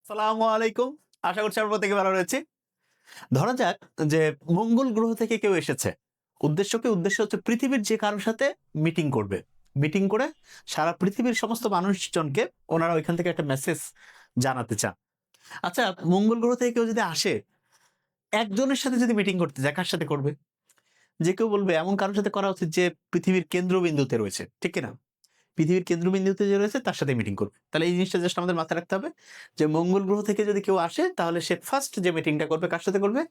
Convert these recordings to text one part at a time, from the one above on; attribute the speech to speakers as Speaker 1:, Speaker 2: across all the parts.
Speaker 1: আসসালামু আলাইকুম। আশা করছি আমরা প্রত্যেকে ভালো রয়েছি। ধরা যাক যে মঙ্গল গ্রহ থেকে কেউ এসেছে। উদ্দেশ্য হচ্ছে পৃথিবীর যে কারো সাথে মিটিং করবে। মিটিং করে সারা পৃথিবীর সমস্ত মানুষজনকে ওনারা ওইখান থেকে একটা মেসেজ জানাতে চান। আচ্ছা, মঙ্গল গ্রহ থেকে কেউ যদি আসে, একজনের সাথে যদি মিটিং করতে যায়, কার সাথে করবে? যে কেউ বলবে এমন কারোর সাথে করা উচিত যে পৃথিবীর কেন্দ্রবিন্দুতে রয়েছে। ঠিক কি না? পৃথিবীর কেন্দ্রবিন্দুতে যে রয়েছে তার সাথে মিটিং করবে। তাহলে এই জিনিসটা জাস্ট আমাদের মাথায় রাখতে হবে যে মঙ্গল গ্রহ থেকে যদি কেউ আসে তাহলে সে ফার্স্ট যে মিটিংটা করবে কার সাথে করবে?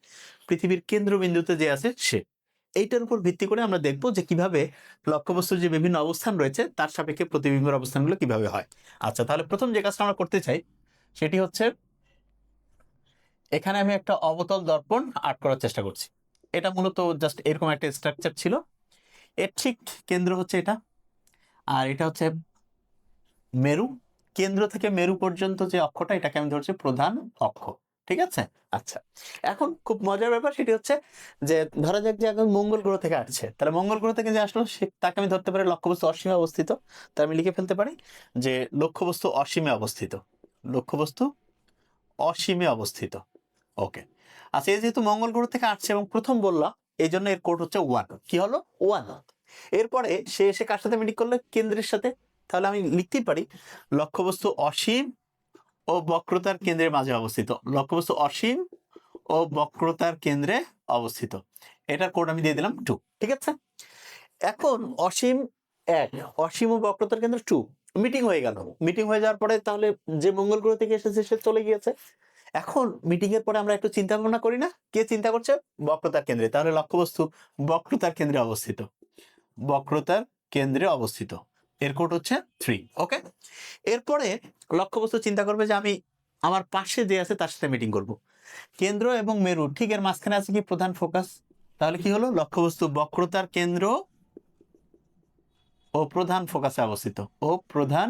Speaker 1: পৃথিবীর কেন্দ্রবিন্দুতে যে আছে সে। এইটার উপর ভিত্তি করে আমরা দেখব যে কিভাবে লক্ষ্যবস্তুর যে বিভিন্ন অবস্থান রয়েছে তার সাপেক্ষে প্রতিবিম্বের অবস্থানগুলো কিভাবে হয়। আচ্ছা, তাহলে প্রথম যে কাজটা আমরা করতে চাই সেটি হচ্ছে এখানে আমি একটা অবতল দর্পণ আর্ট করার চেষ্টা করছি। এটা মূলত জাস্ট এরকম একটা স্ট্রাকচার ছিল। এর ঠিক কেন্দ্র হচ্ছে এটা, আর এটা হচ্ছে মেরু। কেন্দ্র থেকে মেরু পর্যন্ত যে অক্ষটা এটাকে আমি ধরছি প্রধান অক্ষ। ঠিক আছে? আচ্ছা, এখন খুব মজার ব্যাপার সেটি হচ্ছে যে ধরা যাক যে এখন মঙ্গল গ্রহ থেকে আসছে, তাহলে মঙ্গল গ্রহ থেকে যে আসলো তাকে আমি ধরতে পারি লক্ষ্যবস্তু অসীমে অবস্থিত। তাই আমি লিখে ফেলতে পারি যে লক্ষ্যবস্তু অসীমে অবস্থিত। লক্ষ্যবস্তু অসীমে অবস্থিত। ওকে। আচ্ছা, এই যেহেতু মঙ্গল গ্রহ থেকে আসছে এবং প্রথম বললাম এই জন্য এর কোড হচ্ছে 1। কি হলো? 1। এরপরে সে এসে কার সাথে মিটিং করলো? কেন্দ্রের সাথে। তাহলে আমি লিখতেই পারি লক্ষ্যবস্তু অসীম ও বক্রতার কেন্দ্রের মাঝে অবস্থিত। লক্ষ্যবস্তু অসীম ও বক্রতার কেন্দ্রে অবস্থিত। এটার কোড আমি দিয়ে দিলাম 2। ঠিক আছে? এখন অসীম 1, অসীম ও বক্রতার কেন্দ্র 2। মিটিং হয়ে গেল। মিটিং হয়ে যাওয়ার পরে তাহলে যে মঙ্গল গ্রহ থেকে এসেছে সে চলে গিয়েছে। এখন মিটিং এর পরে আমরা একটু চিন্তা ভাবনা করি না? কে চিন্তা করছে? বক্রতার কেন্দ্রে। তাহলে লক্ষ্যবস্তু বক্রতার কেন্দ্রে অবস্থিত। বক্রতার কেন্দ্রে অবস্থিত। এর কোড হচ্ছে 3। ওকে। এরপরে লক্ষ্যবস্তু চিন্তা করবে যে আমি আমার পাশে যে আছে তার সাথে মিটিং করব। কেন্দ্র এবং মেরু ঠিক এর মাঝখানে আছে কি? প্রধান ফোকাস। তাহলে কি হলো? লক্ষ্যবস্তু বক্রতার কেন্দ্র ও প্রধান ফোকাসে অবস্থিত। ও প্রধান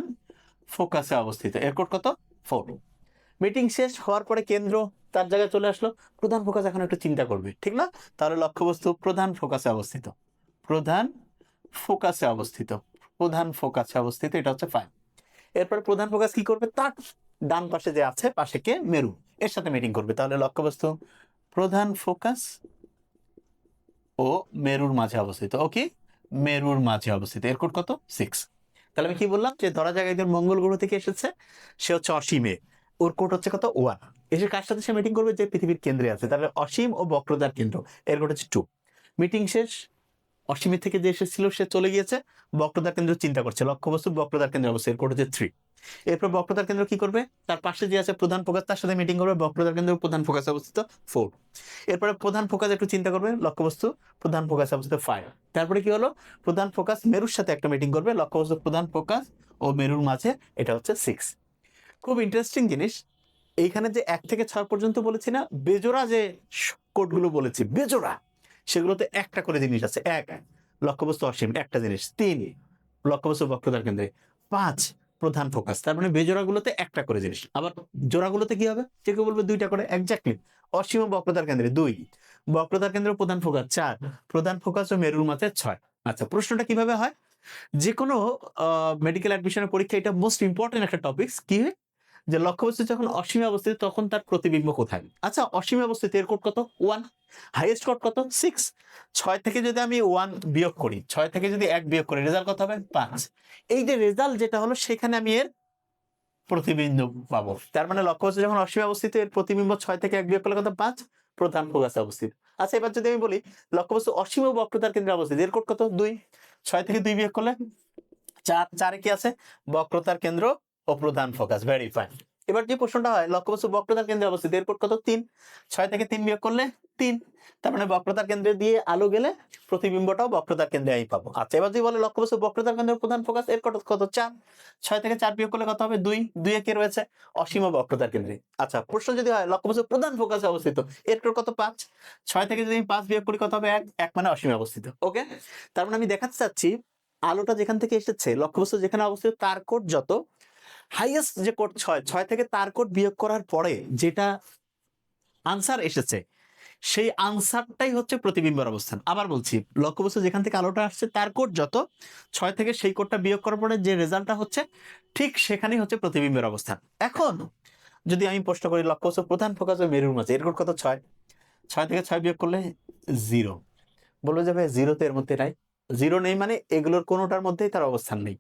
Speaker 1: ফোকাসে অবস্থিত। এর কোড কত? 4। মিটিং শেষ হওয়ার পরে কেন্দ্র তার জায়গায় চলে আসলো। প্রধান ফোকাস এখন একটু চিন্তা করবে, ঠিক না? তাহলে লক্ষ্যবস্তু প্রধান ফোকাসে অবস্থিত। প্রধান ফোকাসে অবস্থিত। প্রধান ফোকাসে অবস্থিত। এটা হচ্ছে 5। এরপর প্রধান ফোকাস কি করবে? তার ডান পাশে যে আছে পাশে কে? মেরু। এর সাথে মিটিং করবে। তাহলে লক্ষ্যবস্তু প্রধান ফোকাস ও মেরুর মাঝে অবস্থিত। ওকে, মেরুর মাঝে অবস্থিত। এর কোড কত? 6। তাহলে আমি কি বললাম যে ধরা যাক একজন মঙ্গল গ্রহ থেকে এসেছে, সে হচ্ছে অসীমে। ওর কোড হচ্ছে কত? 1। এসে কার সাথে সে মিটিং করবে? যে পৃথিবীর কেন্দ্রে আছে। তাহলে অসীম ও বক্রতার কেন্দ্র। এর কোড হচ্ছে 2। মিটিং শেষ। অসীমের থেকে যে এসেছিল সে চলে গিয়েছে। বক্রতার কেন্দ্র চিন্তা করছে। লক্ষ্যবস্তু বক্রতার কেন্দ্রে অবস্থিত। এর কোড হচ্ছে 3। এরপর বক্রতার কেন্দ্র কি করবে? তার পাশে যে আছে প্রধান ফোকাস তার সাথে মিটিং করবে। বক্রতার কেন্দ্র প্রধান ফোকাসে অবস্থিত। 4। এরপরে প্রধান ফোকাস একটু চিন্তা করবে। লক্ষ্যবস্তু প্রধান ফোকাসে অবস্থিত। 5। তারপরে কি হলো? প্রধান ফোকাস মেরুর সাথে একটা মিটিং করবে। লক্ষ্যবস্তু প্রধান ফোকাস ও মেরুর মাঝে। এটা হচ্ছে 6। খুব ইন্টারেস্টিং জিনিস, এইখানে যে 1 থেকে 6 পর্যন্ত বলেছি না, বেজোড়া যে কোডগুলো বলেছি বেজোড়া, সেগুলোতে একটা করে জিনিস আছে। 1, লক্ষ্যবস্তু অসীম, একটা জিনিস। 3, লক্ষ্যবস্তু বক্রতার কেন্দ্রে। 5, প্রধান ফোকাস। তার মানে বেজোড়াগুলোতে একটা করে জিনিস। আবার জোড়াগুলোতে কি হবে? যে কেউ বলবে 2টা করে। এক্স্যাক্টলি। অসীম ও বক্রতার কেন্দ্রে 2, বক্রতার কেন্দ্র প্রধান ফোকাস 4, প্রধান ফোকাস ও মেরুর মাঝে 6। আচ্ছা, প্রশ্নটা কিভাবে হয়? যে কোনো মেডিকেল অ্যাডমিশনের পরীক্ষা এটা মোস্ট ইম্পর্টেন্ট একটা টপিকস। কি যে লক্ষ্যবস্তু যখন অসীমে অবস্থিত তখন তার প্রতিবিম্ব কোথায়? আচ্ছা, অসীমে অবস্থিত এর কোড কত? 1। হাইয়েস্ট কোড কত? 6। 6 থেকে যদি আমি 1 বিয়োগ করি, 6 থেকে যদি 1 বিয়োগ করি, রেজাল্ট কত হবে? 5। এই যে রেজাল্ট যেটা হলো সেখানে আমি এর প্রতিবিম্ব পাবো। তার মানে লক্ষ্যবস্তু যখন অসীমে অবস্থিত এর প্রতিবিম্ব 6 থেকে 1 বিয়োগ করলে কত? 5। প্রধান ফোকাসে অবস্থিত। আচ্ছা, এবার যদি আমি বলি লক্ষ্যবস্তু অসীম ও বক্রতার কেন্দ্রে অবস্থিত, এর কোড কত? 2। 6 থেকে 2 বিয়োগ করলে 4। 4 এ কি আছে? বক্রতার কেন্দ্র ও প্রধান ফোকাস। Very fine. এবার যে প্রশ্নটা হয় লক্ষ্যবস্তু বক্রতার কেন্দ্রে অবস্থিত, এর কোড কত? 3। 6 থেকে 3 বিয়োগ করলে 3। তার মানে বক্রতার কেন্দ্রে দিয়ে আলো গেলে প্রতিবিম্বটাও বক্রতার কেন্দ্রে আমি পাবো। আচ্ছা, এবার যদি বলে লক্ষ্যবস্তু বক্রতার কেন্দ্রে প্রধান ফোকাস, এর কোড কত? 4। 6 থেকে 4 বিয়োগ করলে কত হবে? 2। 2 এ কে রয়েছে? অসীম ও বক্রতার কেন্দ্রে। আচ্ছা, প্রশ্ন যদি হয় লক্ষ্যবস্তু প্রধান ফোকাসে অবস্থিত, এর কোড কত? 5। 6 থেকে যদি আমি 5 বিয়োগ করি কত হবে? 1। 1 মানে অসীমে অবস্থিত। ওকে। তার মানে আমি দেখাতে চাচ্ছি আলোটা যেখান থেকে এসেছে, লক্ষ্যবস্তু যেখানে অবস্থিত তার কোড যত, হাইয়েস্ট যে কোড 6, 6 থেকে তার কোড বিয়োগ করার পরে যেটা আনসার এসেছে সেই আনসারটাই হচ্ছে প্রতিবিম্বের অবস্থান। আবার বলছি, লক্ষ্যবস্তু যেখান থেকে আলোটা আসছে তার কোড যত, 6 থেকে সেই কোডটা বিয়োগ করার পরে যে রেজাল্টটা হচ্ছে ঠিক সেখানেই হচ্ছে প্রতিবিম্বের অবস্থান। এখন যদি আমি প্রশ্ন করি লক্ষ্যবস্তু প্রধান ফোকাস ও মেরুর মাঝে, এর কোড কত? 6। 6 থেকে 6 বিয়োগ করলে 0। বলবো যাবে 0 তো এর মধ্যে নাই। 0 নেই মানে এগুলোর কোনোটার মধ্যেই তার অবস্থান নেই।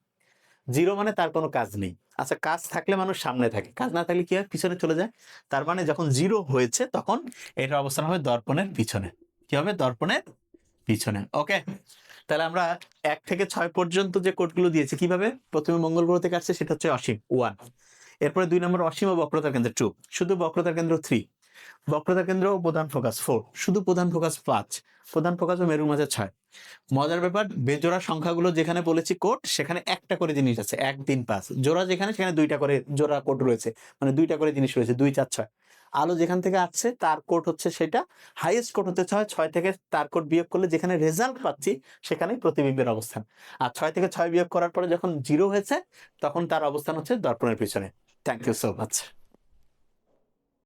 Speaker 1: 0 মানে তার কোনো কাজ নেই। আচ্ছা, কাজ থাকলে মানুষ সামনে থাকে, কাজ না থাকলে কি হয়? পিছনে চলে যায়। তার মানে যখন 0 হয়েছে তখন এটার অবস্থান হবে দর্পণের পিছনে। কি হবে? দর্পণের পিছনে। ওকে, তাহলে আমরা 1 থেকে 6 পর্যন্ত যে কোডগুলো দিয়েছি কিভাবে? প্রথমে মঙ্গল গ্রহ থেকে আসছে, সেটা হচ্ছে অসীম 1। এরপরে 2 নম্বর অসীম ও বক্রতার কেন্দ্র 2, শুধু বক্রতার কেন্দ্র 3, বক্রতার কেন্দ্র ও প্রধান ফোকাস 4, শুধু প্রধান ফোকাস 5, প্রধান ফোকাস ও মেরুর মাঝে 6। মজার ব্যাপার, বেজোড়া সংখ্যাগুলো যেখানে বলেছি কোড, সেখানে একটা করে জিনিস আছে, 1 3 5। জোড়া যেখানে, সেখানে 2টা করে জোড়া কোড রয়েছে, মানে 2টা করে জিনিস রয়েছে, 2 4 6। আলো যেখান থেকে আসছে তার কোড হচ্ছে সেটা, হাইয়েস্ট কোড হতে 6, 6 থেকে তার কোড বিয়োগ করলে যেখানে রেজাল্ট পাচ্ছি সেখানেই প্রতিবিম্বের অবস্থান। আর 6 থেকে 6 বিয়োগ করার পরে যখন 0 হয়েছে তখন তার অবস্থান হচ্ছে দর্পণের পিছনে। Thank you so much.